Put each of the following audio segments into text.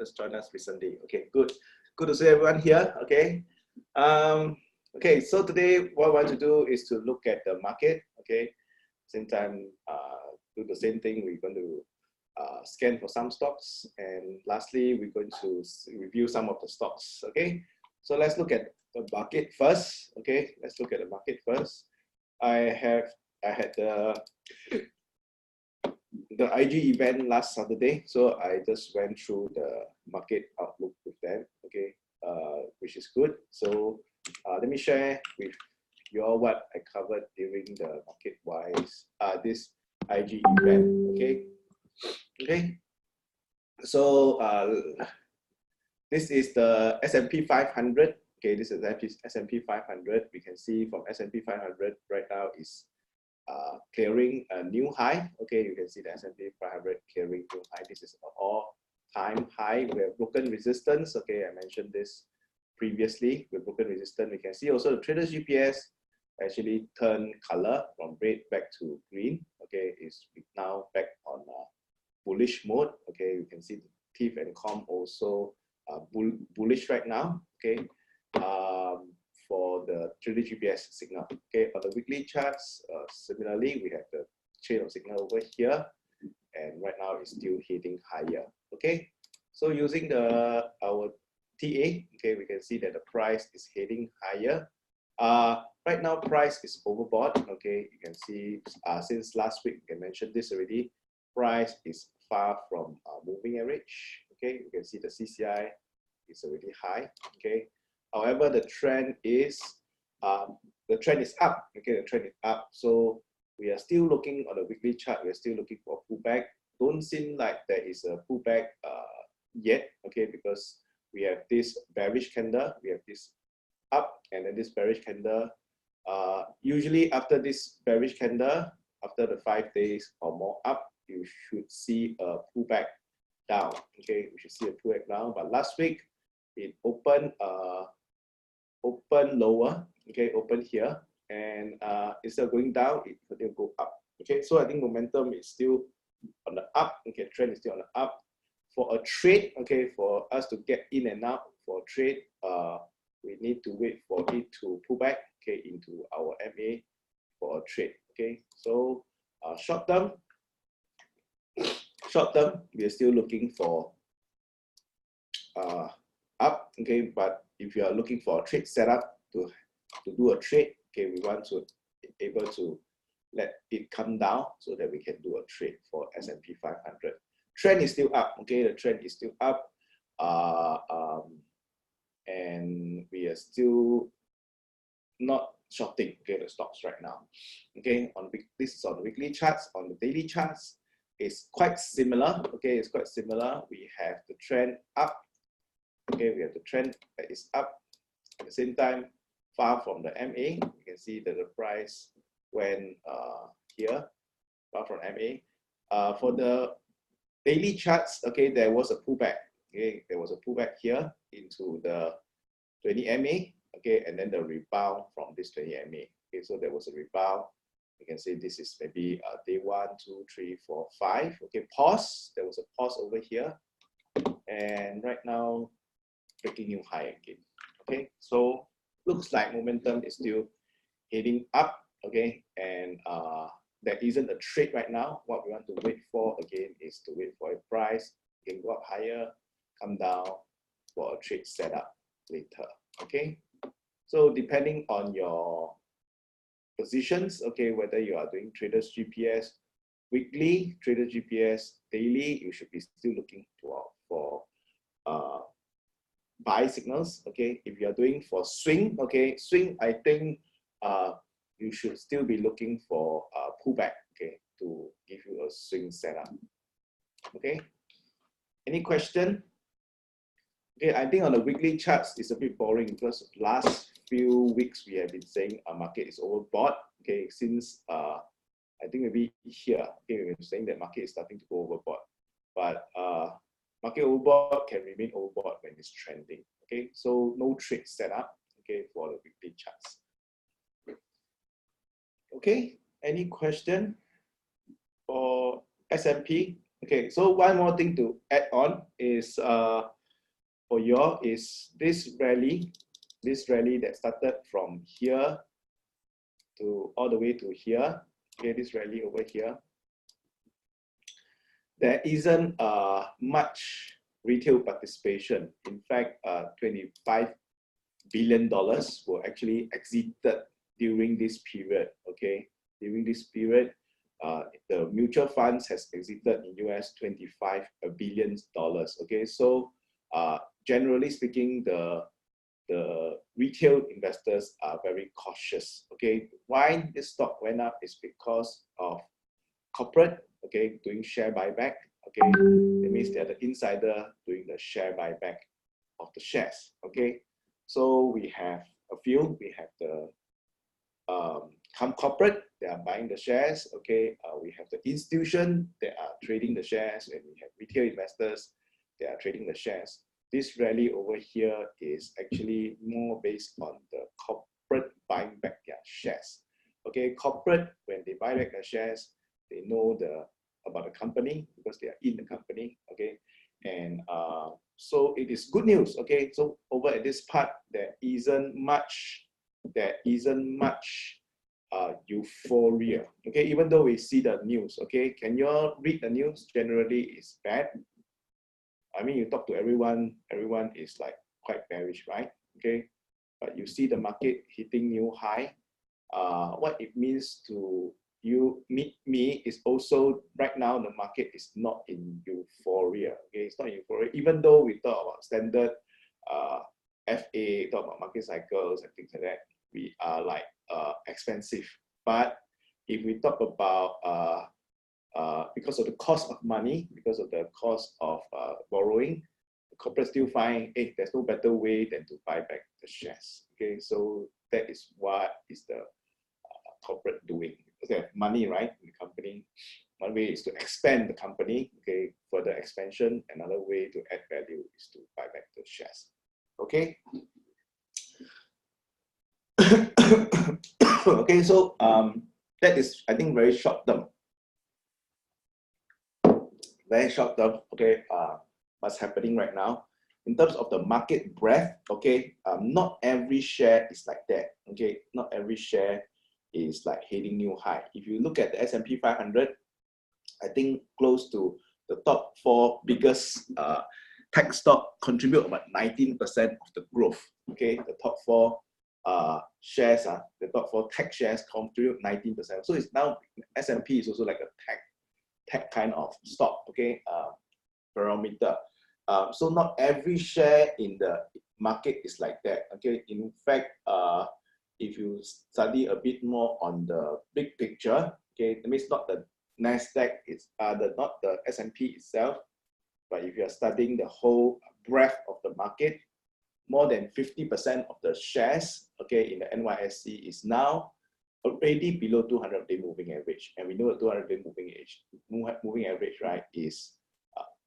just joined us recently. Okay, good to see everyone here. Okay, okay, so today what I want to do is to look at the market. Okay, same time do the same thing. We're going to scan for some stocks, and lastly we're going to review some of the stocks. Okay, so let's look at the market first. Okay, let's look at the market first. I had the IG event last Saturday, so I just went through the market outlook with them. Okay, which is good. So let me share with you all what I covered during the market wise this IG event. Okay. So this is the S&P 500. Okay, this is S&P 500. We can see from S&P 500 right now is clearing a new high. Okay, you can see the S&P 500 clearing new high. This is an all-time high. We have broken resistance. Okay, I mentioned this previously. We've broken resistance. We can see also the traders GPS actually turned color from red back to green. Okay, it's now back on bullish mode. Okay, you can see the TIF and COM also bullish right now. Okay, for the trader GPS signal. Okay, on the weekly charts, similarly, we have the chain of signal over here, and right now it's still hitting higher. Okay, so using our TA, okay, we can see that the price is heading higher. Right now, price is overbought. Okay, you can see since last week, I mentioned this already. Price is far from moving average. Okay, you can see the CCI is already high. Okay. However, the trend is up. Okay, the trend is up. So we are still looking on the weekly chart. We are still looking for a pullback. Don't seem like there is a pullback yet. Okay, because we have this bearish candle. We have this up and then this bearish candle. Usually after this bearish candle, after the 5 days or more up, you should see a pullback down. Okay, we should see a pullback down. But last week it opened lower. Okay, open here, and instead of going down, it will go up. Okay, so I think momentum is still on the up. Okay, trend is still on the up. For a trade, okay, for us to get in and out for a trade, we need to wait for it to pull back, okay, into our MA for a trade. Okay, so short term, we are still looking for up. Okay, but if you are looking for a trade setup to do a trade, okay, we want to be able to let it come down so that we can do a trade for S&P 500. Trend is still up. Okay, the trend is still up, and we are still not shorting, okay, the stocks right now. Okay, this is on the weekly charts. On the daily charts, it's quite similar. Okay, it's quite similar. We have the trend up. Okay, we have the trend that is up. At the same time, far from the MA, you can see that the price went here, far from MA. For the daily charts, okay, there was a pullback. Okay, there was a pullback here into the 20 MA. Okay, and then the rebound from this 20 MA. Okay, so there was a rebound. You can see this is maybe day 1, 2, 3, 4, 5. Okay, pause. There was a pause over here, and right now breaking new high again. Okay, so looks like momentum is still heading up. Okay, and there isn't a trade right now. What we want to wait for again is to wait for a price can go up higher, come down for a trade setup later. Okay, so depending on your positions, okay, whether you are doing traders GPS weekly, traders GPS daily, you should be still looking for buy signals. Okay, if you are doing for swing, okay, swing, I think you should still be looking for a pullback, okay, to give you a swing setup. Okay, any question? Okay, I think on the weekly charts it's a bit boring because last few weeks we have been saying our market is overbought. Okay, since I think maybe here, okay, we've been saying that market is starting to go overbought, but market overbought can remain overbought when it's trending. Okay, so no trade setup. Okay, for the weekly charts. Okay, any question for S&P? Okay, so one more thing to add on is for your is this rally that started from here to all the way to here. Okay, this rally over here. There isn't much retail participation. In fact, $25 billion were actually exited during this period. Okay, during this period, the mutual funds has exited in US $25 billion. Okay, so generally speaking, the retail investors are very cautious. Okay, why this stock went up is because of corporate, okay, doing share buyback. Okay, it means they're the insider doing the share buyback of the shares. Okay, so we have a few. We have the corporate, they are buying the shares. Okay, we have the institution that are trading the shares, and we have retail investors that are trading the shares. This rally over here is actually more based on the corporate buying back their shares. Okay, corporate, when they buy back their shares, they know about the company because they are in the company. Okay, and so it is good news. Okay, so over at this part, there isn't much euphoria. Okay, even though we see the news. Okay, can you all read the news? Generally, it's bad. I mean, you talk to everyone is like quite bearish, right? Okay, but you see the market hitting new high. What it means to you, me is also right now the market is not in euphoria. Okay, it's not in euphoria. Even though we talk about standard FA, talk about market cycles and things like that, we are like expensive. But if we talk about because of the cost of money, because of the cost of borrowing, the corporate still find, hey, there's no better way than to buy back the shares. Okay, so that is what is the corporate doing. Because they have money, right, in the company. One way is to expand the company. Okay, further expansion. Another way to add value is to buy back the shares. Okay. Okay, so that is, I think, very short term. Very short term. Okay, what's happening right now in terms of the market breadth? Okay, not every share is like that. Okay, not every share is like hitting new high. If you look at the S&P 500, I think close to the top 4 biggest tech stock contribute about 19% of the growth. Okay, the top 4 shares are the top 4 tech shares contribute 19%. So it's now S&P is also like a tech kind of stock. Okay, parameter. So not every share in the market is like that. Okay, in fact, if you study a bit more on the big picture, okay, that means not the Nasdaq, it's not the S&P itself, but if you are studying the whole breadth of the market, more than 50% of the shares, okay, in the NYSE is now already below 200-day moving average, and we know the 200-day moving average, right, is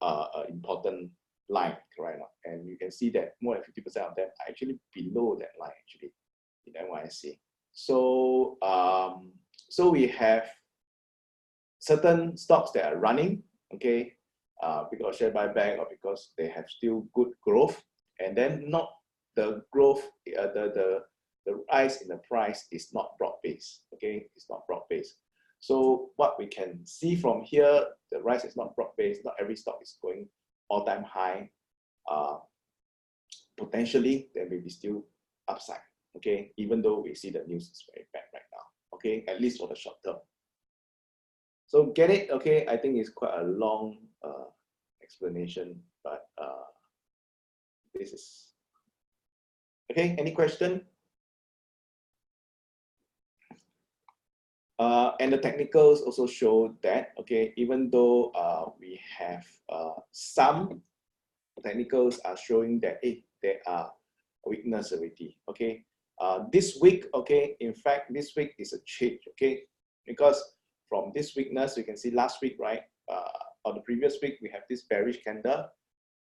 an important line, right? And you can see that more than 50% of them are actually below that line, actually, in NYSE. So, so we have certain stocks that are running, okay, because of share buyback or because they have still good growth, and then not the growth, the rise in the price is not broad-based. Okay, it's not broad-based. So what we can see from here, the rise is not broad-based. Not every stock is going all-time high. Potentially, there may be still upside. Okay, even though we see the news is very bad right now. Okay, at least for the short term. So get it? Okay, I think it's quite a long explanation, but this is okay. Any question? And the technicals also show that, okay, even though we have some technicals are showing that there are weakness already. Okay, this week, okay, in fact, this week is a change. Okay, because from this weakness, you can see last week, right, or the previous week, we have this bearish candle.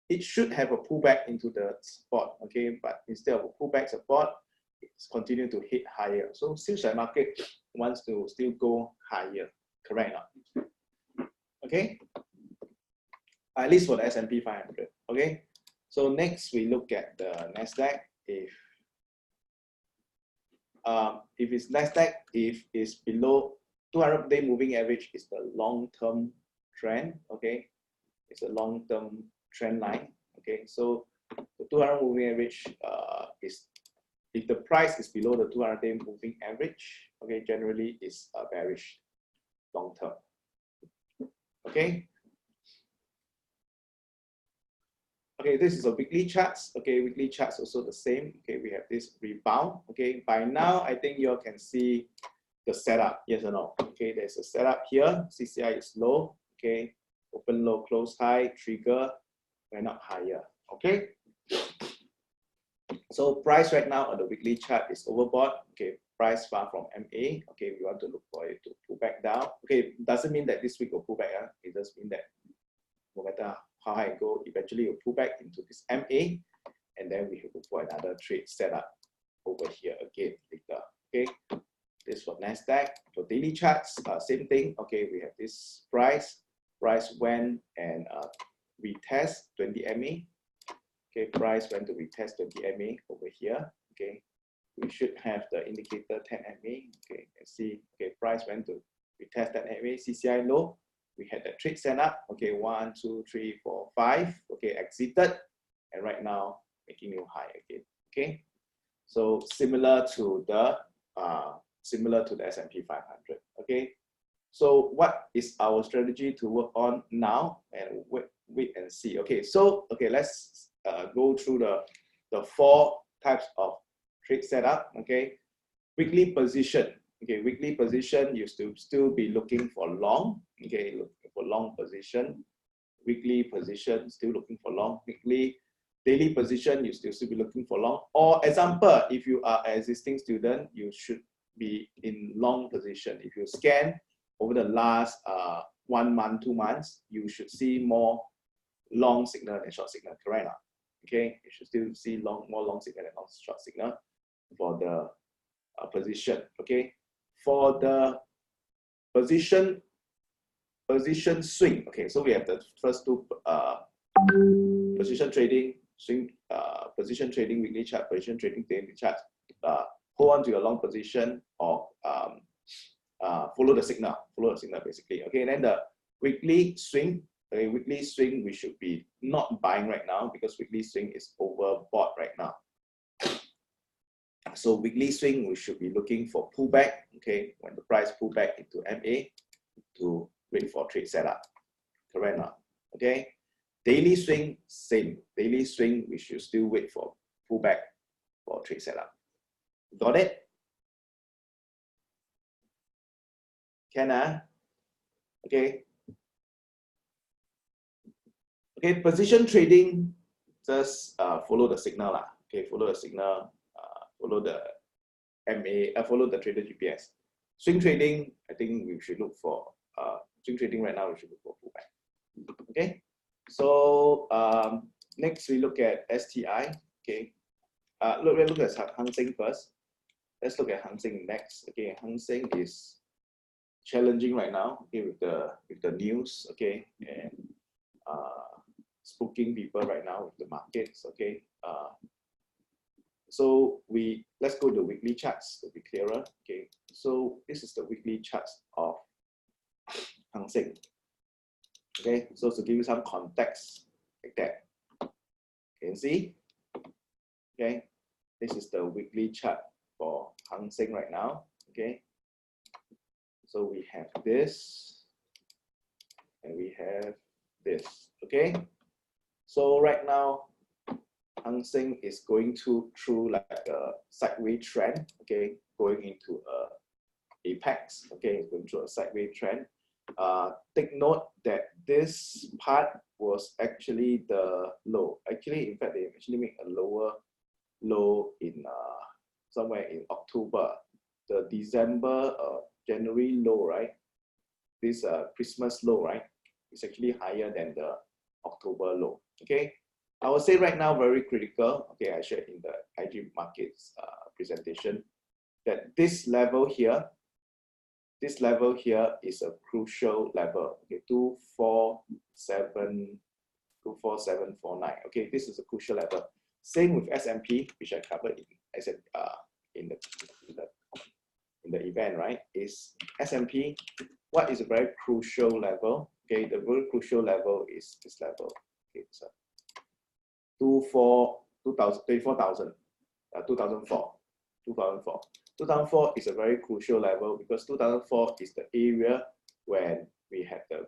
It should have a pullback into the support, okay, but instead of a pullback support, it's continuing to hit higher. So seems like market wants to still go higher, correct? Okay. at least for the S&P 500. Okay, so next we look at the Nasdaq. If it's Nasdaq, if it's below 200-day moving average, is the long-term trend. Okay, it's a long-term trend line. Okay, so the 200 moving average is, if the price is below the 200-day moving average, okay, generally is bearish long-term. Okay. Okay, this is a weekly charts. Okay, weekly charts also the same. Okay, we have this rebound. Okay, by now I think you all can see the setup. Yes or no? Okay, there's a setup here. CCI is low. Okay, open low, close high, trigger, went up higher. Okay. So price right now on the weekly chart is overbought. Okay, price far from MA. Okay, we want to look for it to pull back down. Okay, doesn't mean that this week will pull back. It does mean that no matter how high it goes, eventually will pull back into this MA, and then we look for another trade setup over here again later. Okay, this for Nasdaq. For daily charts, same thing. Okay, we have this price went and retest 20 MA. Okay, price went to retest 20 MA over here. Okay, we should have the indicator 10 MA. Okay, let's see. Okay, price went to retest 10 MA. CCI low. We had that trade set up. Okay, 1, 2, 3, 4, 5. Okay, exited, and right now making new high again. Okay, so similar to the S&P 500. Okay, so what is our strategy to work on now? And wait and see. Okay, so let's go through the 4 types of trade setup. Okay, weekly position. Okay, weekly position, you still be looking for long. Okay, looking for long position. Weekly position, still looking for long. Weekly, daily position, you still be looking for long. Or example, if you are an existing student, you should be in long position. If you scan over the last 1 month, 2 months, you should see more long signal than short signal, correct? Okay, you should still see more long signal than short signal for the position. Okay, for the position swing. Okay, so we have the first 2 position trading, swing, position trading weekly chart, position trading daily chart. Hold on to your long position or follow the signal basically. Okay, and then the weekly swing. Okay, weekly swing, we should be not buying right now because weekly swing is overbought right now. So weekly swing, we should be looking for pullback. Okay, when the price pull back into MA to wait for trade setup. Correct now. Okay, daily swing, same. Daily swing, we should still wait for pullback for trade setup. Got it? Can okay. Okay, position trading, just follow the signal lah. Okay, follow the signal, follow the MA, follow the trader GPS. Swing trading, I think we should look for swing trading right now. We should look for pullback. Okay, so next we look at STI. Okay, let's look at Hang Seng first. Let's look at Hang Seng next. Okay, Hang Seng is challenging right now. Okay, with the news. Okay, and spooking people right now with the markets. Okay, so let's go to the weekly charts to be clearer. Okay, so this is the weekly charts of Hang Seng. Okay, so to give you some context like that, you can see. Okay, this is the weekly chart for Hang Seng right now. Okay, so we have this and we have this. Okay, so right now Hang Seng is going through like a sideways trend. Okay, going into a apex. Okay, going through a sideways trend. Take note that this part was actually the low. Actually, in fact, they actually make a lower low in somewhere in October. The December, January low, right? This Christmas low, right? It's actually higher than the October low. Okay, I would say right now very critical. Okay, I shared in the IG markets presentation that this level here is a crucial level. Okay, 2478. 24749. Okay, this is a crucial level. Same with S&P, which I covered in the event, right? Is S&P, what is a very crucial level? Okay, the very crucial level is this level. Okay, so 24,000, 2004. 2004 is a very crucial level because 2004 is the area when we had the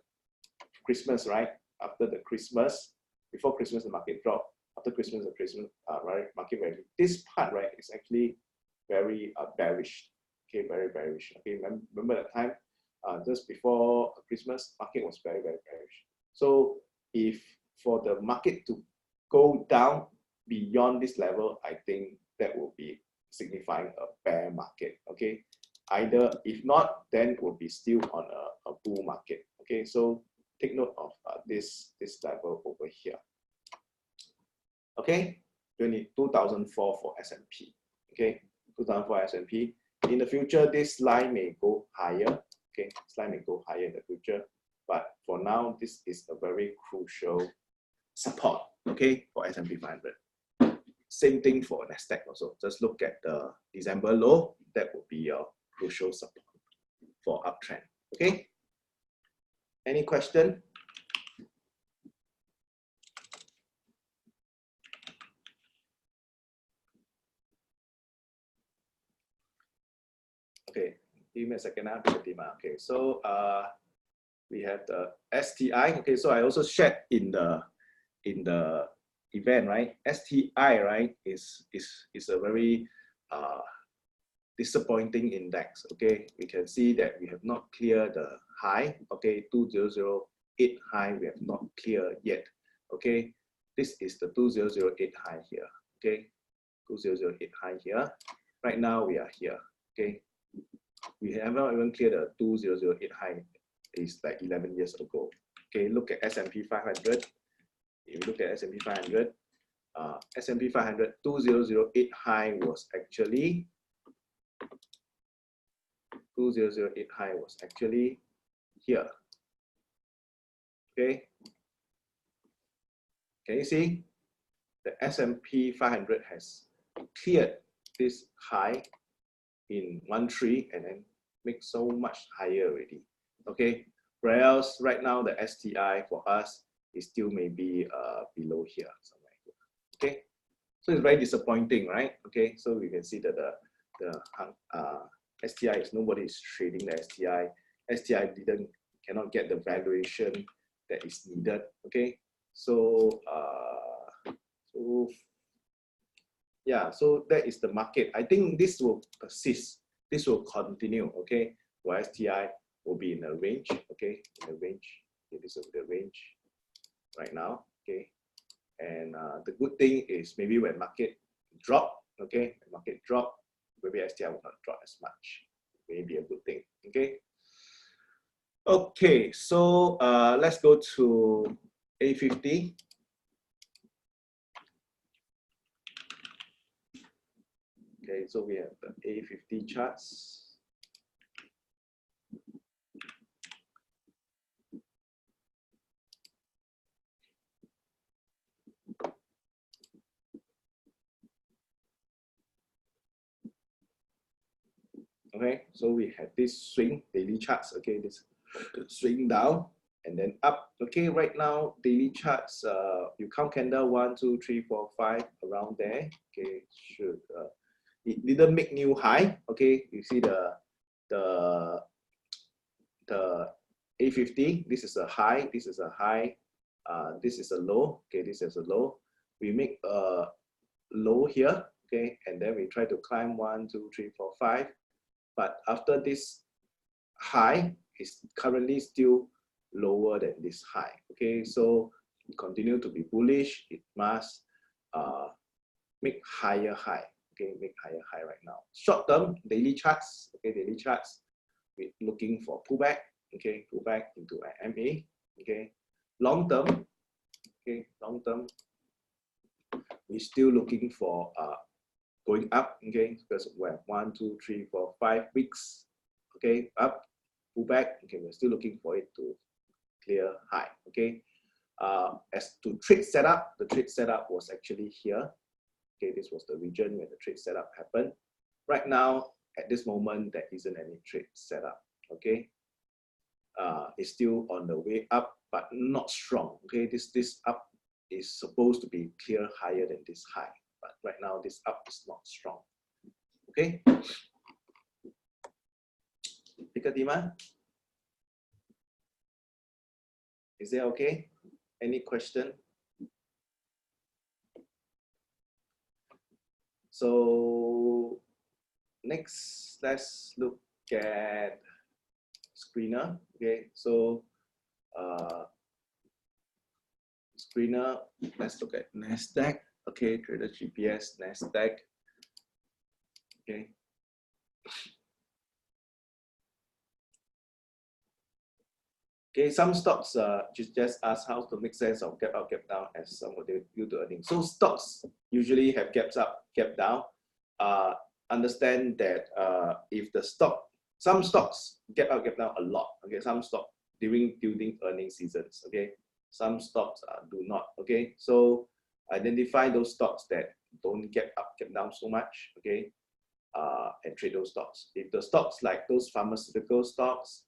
Christmas, right? After the Christmas, before Christmas, the market dropped. After Christmas, right, market rally. This part, right, is actually very bearish. Okay, very bearish. Okay, remember that time, just before Christmas, market was very, very bearish. So if for the market to go down beyond this level, I think that will be signifying a bear market. Okay, either if not, then it will be still on a bull market. Okay, so take note of this level over here. Okay, 2004 for S&P. Okay, 2004 S&P. In the future, this line may go higher. Okay, this line may go higher in the future, but for now, this is a very crucial support. Okay, for S&P 500. Same thing for Nasdaq also. Just look at the December low. That will be your crucial support for uptrend. Okay. Any question? Okay, give me a second now. Okay, so we have the STI. Okay, so I also shared in the event, right? STI, right, is a very disappointing index. Okay, we can see that we have not cleared the high. Okay, 2008 high we have not cleared yet. Okay, this is the 2008 high here. Okay, 2008 high here. Right now we are here. Okay, we have not even cleared the 2008 high. It's like 11 years ago. Okay, look at S&P 500. If you look at S&P 500, S&P 500 2008 high was actually 2008 high was actually here. Okay, can you see the S&P 500 has cleared this high in 1-3 and then make so much higher already. Okay, whereas right now the STI for us is still maybe below here somewhere here. Okay, so it's very disappointing, right? Okay, so we can see that the STI is nobody is trading the STI. STI cannot get the valuation that is needed. Okay, so yeah, so that is the market. I think this will persist. This will continue. Okay, for STI will be in a range. Okay, in a range. Okay, this is the range right now. Okay, and the good thing is maybe when market drop. Okay, when market drop, maybe STI will not drop as much. Maybe a good thing. Okay. Okay, so let's go to A50. Okay, so we have the A50 charts. Okay, so we have this swing daily charts. Okay, this swing down and then up. Okay, right now daily charts. You count candle 1, 2, 3, 4, 5 around there. Okay, should it didn't make new high. Okay, you see the A50. This is a high. This is a high. This is a low. Okay, this is a low. We make a low here. Okay, and then we try to climb 1, 2, 3, 4, 5. But after this high is currently still lower than this high. Okay, so continue to be bullish. It must make higher high. Okay, make higher high right now. Short term daily charts. Okay, daily charts. We're looking for pullback. Okay, pullback into an MA. Okay, long term. Okay, long term. We're still looking for going up. Okay, because we're 1, 2, 3, 4, 5 weeks. Okay, up, pullback. Okay, we're still looking for it to clear high. Okay, As to trade setup, the trade setup was actually here. Okay, this was the region where the trade setup happened. Right now, at this moment, there isn't any trade setup. Okay, it's still on the way up, but not strong. Okay, this up is supposed to be clear higher than this high, but right now this up is not strong. Okay, Peter Dima, is that okay? Any question? So next, let's look at screener. Okay, so screener, let's look at NASDAQ. Okay, Trader GPS, NASDAQ. Okay. Okay, some stocks just ask how to make sense of gap up, gap down as some of the due to earnings. So stocks usually have gaps up, gap down. Understand that if the stock, some stocks gap up, gap down a lot. Okay, some stock during earning seasons. Okay, some stocks do not. Okay, so identify those stocks that don't gap up, gap down so much. Okay, and trade those stocks. If the stocks like those pharmaceutical stocks,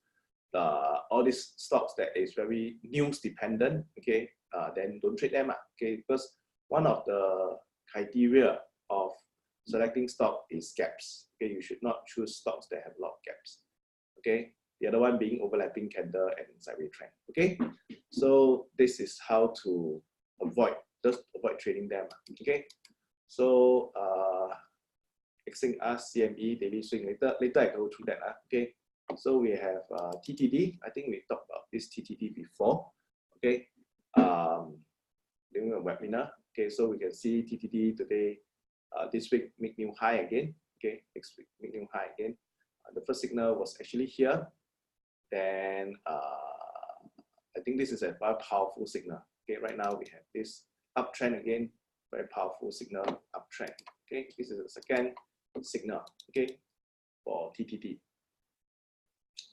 all these stocks that is very news dependent, okay, then don't trade them, okay, because one of the criteria of selecting stock is gaps. Okay, you should not choose stocks that have a lot of gaps. Okay, the other one being overlapping candle and sideways trend. Okay, so this is how to avoid trading them. Okay, so Xing us CME daily swing later I go through that. Okay. So we have TTD. I think we talked about this TTD before. Okay, during a webinar. Okay, so we can see TTD today. This week make new high again. Okay, next week make new high again. The first signal was actually here. Then I think this is a very powerful signal. Okay, right now we have this uptrend again. Very powerful signal uptrend. Okay, this is the second signal. Okay, for TTD.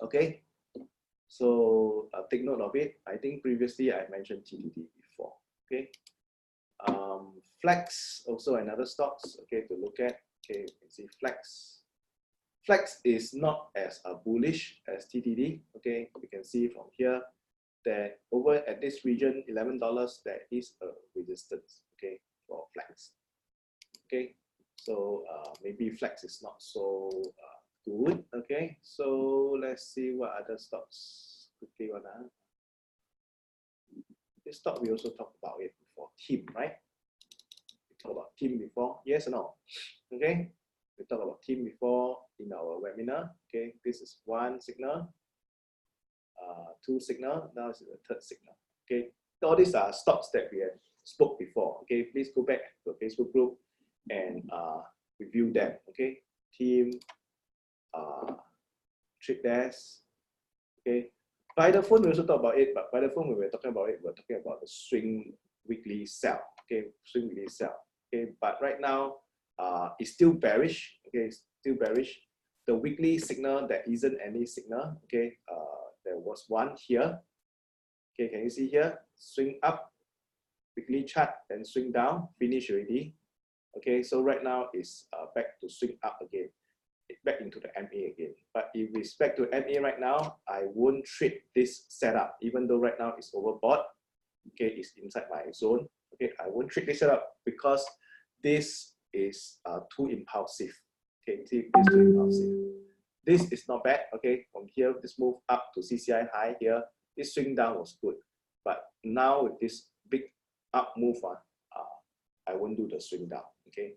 Okay, so take note of it. I think previously I mentioned TTD before. Okay, Flex also another stocks. Okay, to look at. Okay, you can see Flex. Flex is not as bullish as TTD. Okay, you can see from here that over at this region, $11, there is a resistance. Okay, for Flex. Okay, so maybe Flex is not so good. Okay, so let's see what other stocks quickly. This stock we also talked about it before. TIM, right? We talked about TIM before. Yes or no? Okay, we talked about TIM before in our webinar. Okay, this is one signal, two signal. Now this is the third signal. Okay, all these are stocks that we have spoke before. Okay, please go back to the Facebook group and review them. Okay, TIM. Trade desk. Okay, by the phone we also talk about it, but by the phone we were talking about it, we're talking about the swing weekly sell. Okay, swing weekly sell. Okay, but right now it's still bearish. Okay, it's still bearish. The weekly signal, there isn't any signal. Okay, there was one here. Okay, can you see here? Swing up, weekly chart, then swing down, finish already. Okay, so right now it's back to swing up again. Back into the MA again. But if we back to MA right now, I won't trade this setup, even though right now it's overbought. Okay, it's inside my zone. Okay, I won't trade this setup because this is too impulsive. Okay, see, it's too impulsive. This is not bad. Okay, from here, this move up to CCI high here. This swing down was good, but now with this big up move, I won't do the swing down. Okay.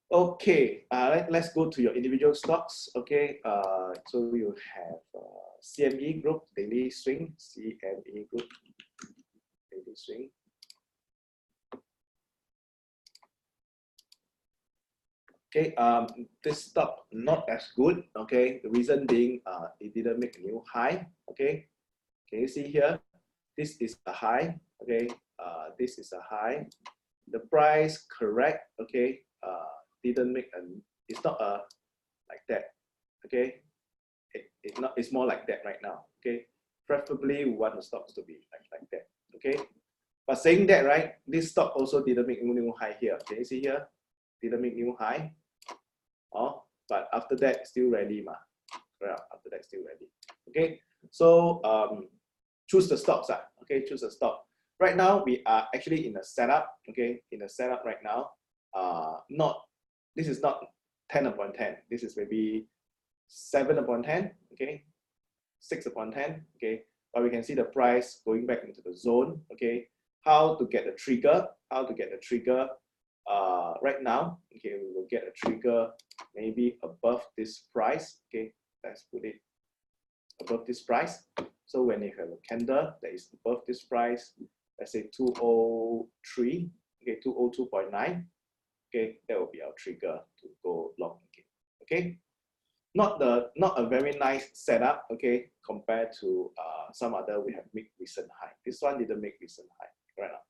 Okay, let's go to your individual stocks. Okay, so you have CME group daily swing, CME group daily swing. Okay, this stock not as good. Okay, the reason being it didn't make a new high. Okay, can you see here? This is a high. Okay, this is a high. The price correct. Okay. Didn't make it's not like that. Okay, it's more like that right now. Okay, Preferably, we want the stocks to be like that. Okay. But saying that, right, this stock also didn't make new high here. Can you see here? Didn't make new high. Oh, but after that, still rally, ma. Right, after that, still rally. Okay. So choose the stocks. Okay, choose the stock. Right now, we are actually in a setup. Okay, in a setup right now. This is not 10 upon 10. This is maybe 7 upon 10. Okay, 6 upon 10. Okay, but we can see the price going back into the zone. Okay, how to get the trigger? How to get the trigger? Right now, okay, we will get a trigger maybe above this price. Okay, let's put it above this price. So when you have a candle that is above this price, let's say 203, okay, 202.9, okay, that will be our trigger to go long again. Okay, not a very nice setup, okay, compared to some other we have made recent high. This one didn't make recent high right now,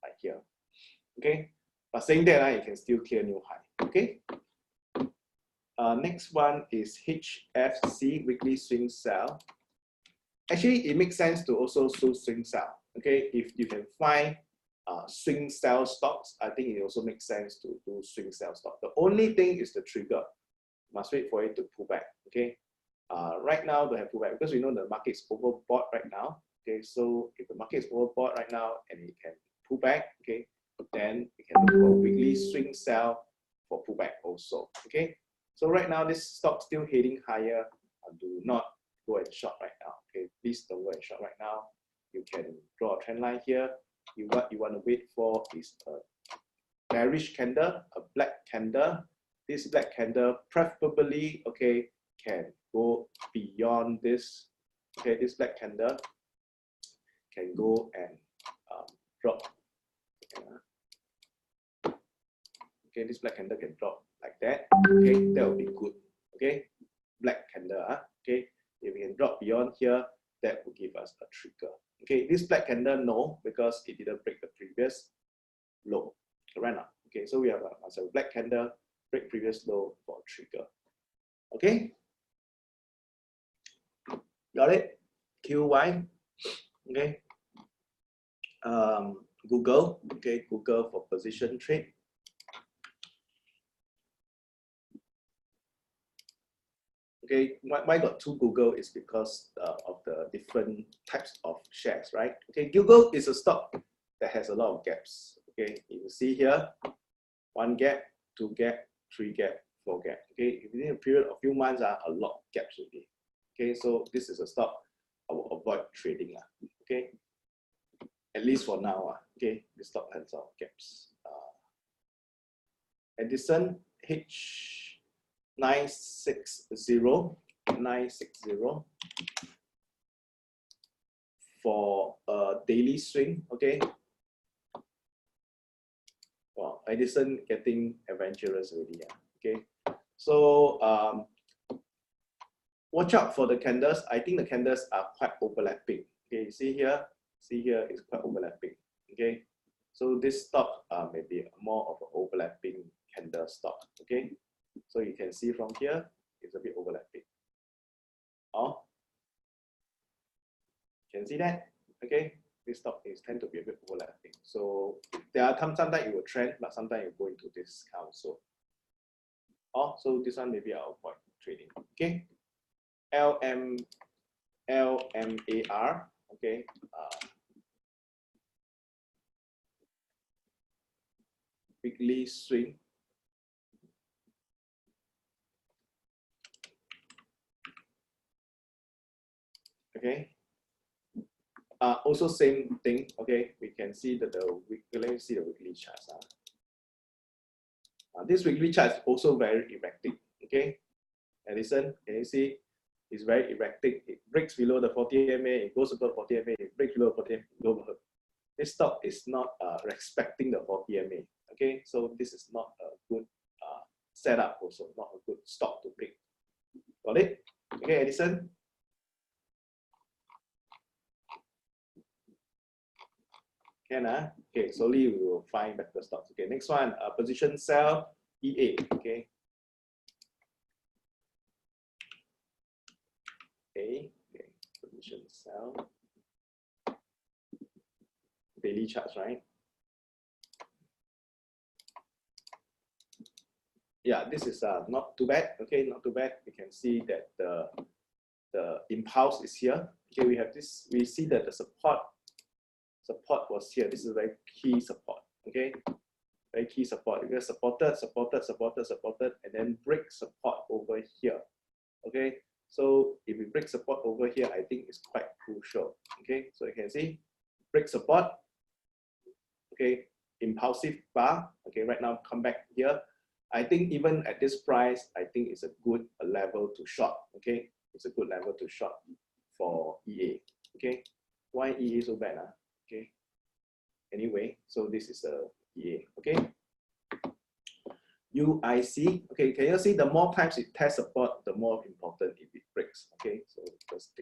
like here. Okay, but saying that, you can still clear new high. Okay. Next one is HFC, weekly swing sell. Actually, it makes sense to also swing sell. Okay, if you can find swing sell stocks, I think it also makes sense to do swing sell stock. The only thing is the trigger. Must wait for it to pull back. Okay, right now they have pull back because we know the market's overbought right now. Okay, so if the market is overbought right now and it can pull back, okay, then we can look for weekly swing sell for pullback also. Okay, so right now this stock still heading higher. Do not go and short right now. Okay, please don't go and short right now. You can draw a trend line here. What you want to wait for is a bearish candle, a black candle. This black candle preferably, okay, can go beyond this. Okay, this black candle can go and drop. Okay, this black candle can drop like that. Okay, that will be good. Okay, black candle. Okay, if we can drop beyond here, that will give us a trigger. Okay, this black candle, no, because it didn't break the previous low right now. Okay, so we have a black candle, break previous low for a trigger. Okay, got it? QY. Okay. Google. Okay, Google for position trade. Okay, why got two Google is because of the different types of shares, right? Okay, Google is a stock that has a lot of gaps. Okay, you see here, 1 gap, 2 gap, 3 gap, 4 gap. Okay, within a period of few months, a lot of gaps already. Okay, so this is a stock I will avoid trading. Okay, at least for now. Okay, this stock has a lot of gaps. Edison H960 for a daily swing. Okay. Well, Edison getting adventurous already. Okay. So watch out for the candles. I think the candles are quite overlapping. Okay, you see here it's quite overlapping. Okay. So this stock may be more of an overlapping candle stock. Okay. So you can see from here, it's a bit overlapping. Oh, can see that? Okay, this stock is tend to be a bit overlapping. So there are sometimes it will trend, but sometimes you go into this count. So, so this one maybe I'll avoid trading. Okay, LMAR. Okay. Weekly swing. Okay. Also same thing. Okay, we can see that let me see the weekly charts. This weekly chart is also very erratic. Okay, and listen, can you see? It's very erratic. It breaks below the 40 MA, it goes above 40 MA, it breaks below 40 MA. This stock is not respecting the 40 MA. Okay, so this is not a good setup. Also, not a good stock to pick. Got it? Okay, Edison. Can okay, slowly we will find better stocks. Okay, next one, position sell EA. Okay. Okay, position Sell. Daily charts, right? Yeah, this is not too bad. Okay, not too bad. You can see that the impulse is here. Okay, we have this. We see that the support was here. This is a very key support. Okay, very key support. We get supported, and then break support over here. Okay, so if we break support over here, I think it's quite crucial. Okay, so you can see break support. Okay, impulsive bar. Okay, right now come back here. I think even at this price, I think it's a good level to short. Okay, it's a good level to short for EA. Okay, why EA so bad? Okay, anyway, so this is a EA. Okay, UIC. Okay, can you see the more times it tests support, the more important if it breaks. Okay, so just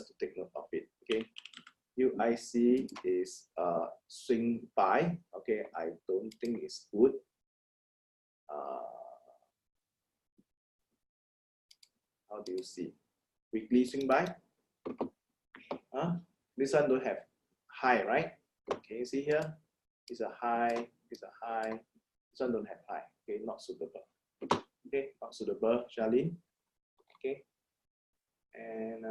to take note of it. Okay, UIC is swing buy. Okay, I don't think it's good. How do you see? Weekly swing buy? This one don't have high, right? Can you see here? It's a high, it's a high. This one don't have high. Okay, not suitable. Okay, not suitable, Charlene. Okay. And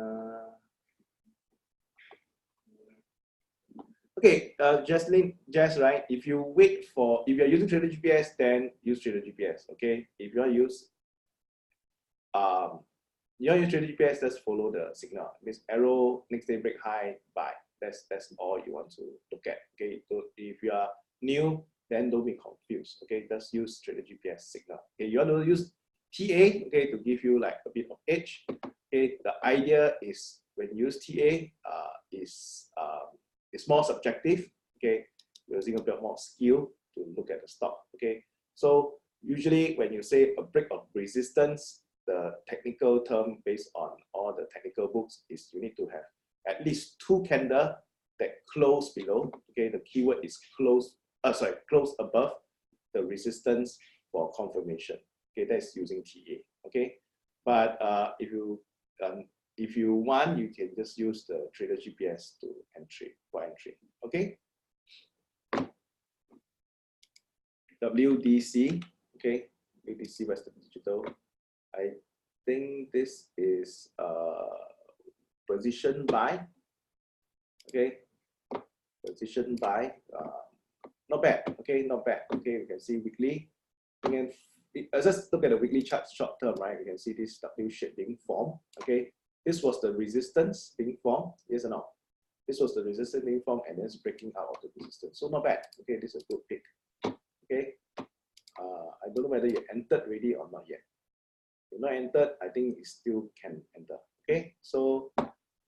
okay, Jess, right? If you wait for, if you're using Trader GPS, then use Trader GPS. Okay. If you use Trader GPS, just follow the signal. This arrow, next day break high, buy. That's all you want to look at. Okay. So if you are new, then don't be confused. Okay, just use Trader GPS signal. Okay, you want to use TA, okay, to give you like a bit of edge. Okay, the idea is when you use TA, it's more subjective. Okay, using a bit more skill to look at the stock. Okay, so usually when you say a break of resistance, the technical term based on all the technical books is you need to have at least 2 candles that close below. Okay, the keyword is close. Close above the resistance for confirmation. Okay, that's using TA. Okay, but if you want, you can just use the Trader GPS to entry for entry. Okay. WDC. Okay, WDC Western Digital. I think this is position buy. Okay, position buy. Not bad. Okay, not bad. Okay, you can see weekly. You can just look at the weekly chart short term, right? You can see this W shape being formed. Okay, this was the resistance being formed. Yes or no? This was the resistance being formed, and then it's breaking out of the resistance. So not bad. Okay, this is a good pick. Okay, I don't know whether you entered already or not yet. If not entered, I think you still can enter. Okay, so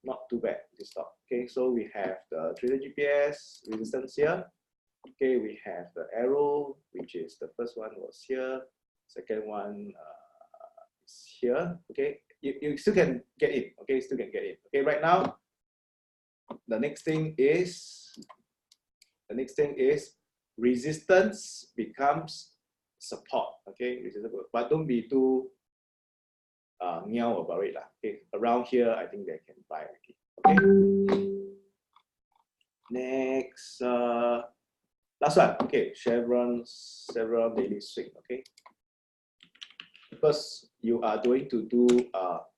not too bad this stock. Okay, so we have the Trader GPS resistance here. Okay, we have the arrow, which is the first one was here, second one is here. Okay, you still can get in. Okay, still can get in. Okay, right now, the next thing is resistance becomes support. Okay, but don't be too meow about it. Okay, around here, I think they can buy. Okay. Next. Last one, okay, Chevron daily swing, okay. Because you are going to do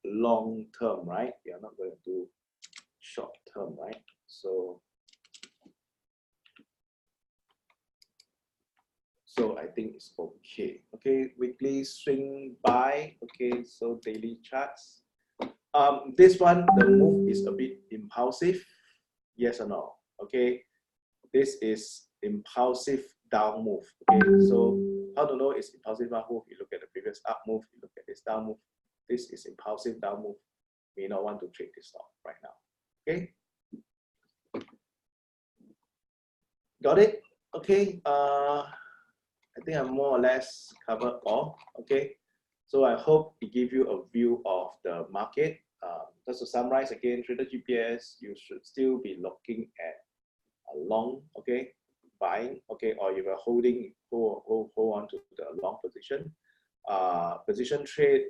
long term, right? You are not going to do short term, right? So I think it's okay. Okay, weekly swing buy. Okay, so daily charts. This one, the move is a bit impulsive. Yes or no? Okay, this is impulsive down move. Okay, so how to know it's impulsive down move? You look at the previous up move, you look at this down move. This is impulsive down move. You may not want to trade this stock right now. Okay, got it? Okay, I think I'm more or less covered all. Okay, so I hope it gives you a view of the market. Just to summarize again, Trader GPS, you should still be looking at a long, okay, buying, okay, or you are holding, hold on to the long position. Position trade,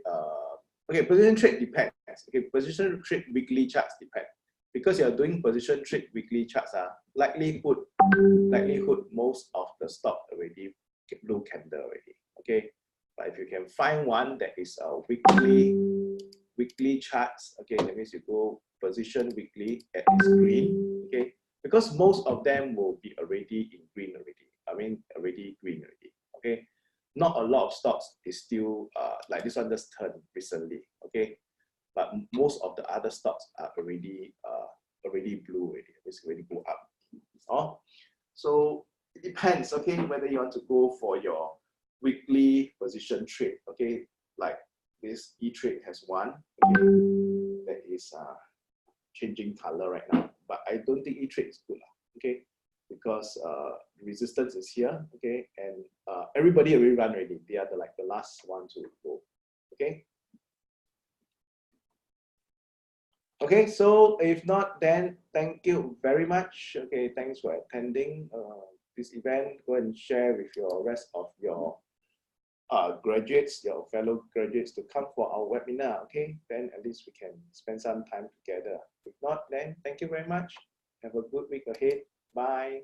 okay, position trade depends. Okay, position trade weekly charts depend. because you're doing position trade weekly charts, likelihood most of the stock already blue candle already. Okay, but if you can find one that is a weekly charts, okay, that means you go position weekly at this green, okay, because most of them will be already in green already. I mean, already green already. Okay, not a lot of stocks is still like this one just turned recently. Okay, but most of the other stocks are already blue already. It's already go up. Oh, so it depends. Okay, whether you want to go for your weekly position trade. Okay, like this E-Trade has one. Okay, that is changing color right now, but I don't think E-Trade is good. Okay, because resistance is here. Okay, and everybody already run already. They are like the last one to go. Okay. Okay, so if not, then thank you very much. Okay, thanks for attending this event. Go and share with your rest of your graduates, your fellow graduates, to come for our webinar. Okay, then at least we can spend some time together. If not, then thank you very much. Have a good week ahead. Bye.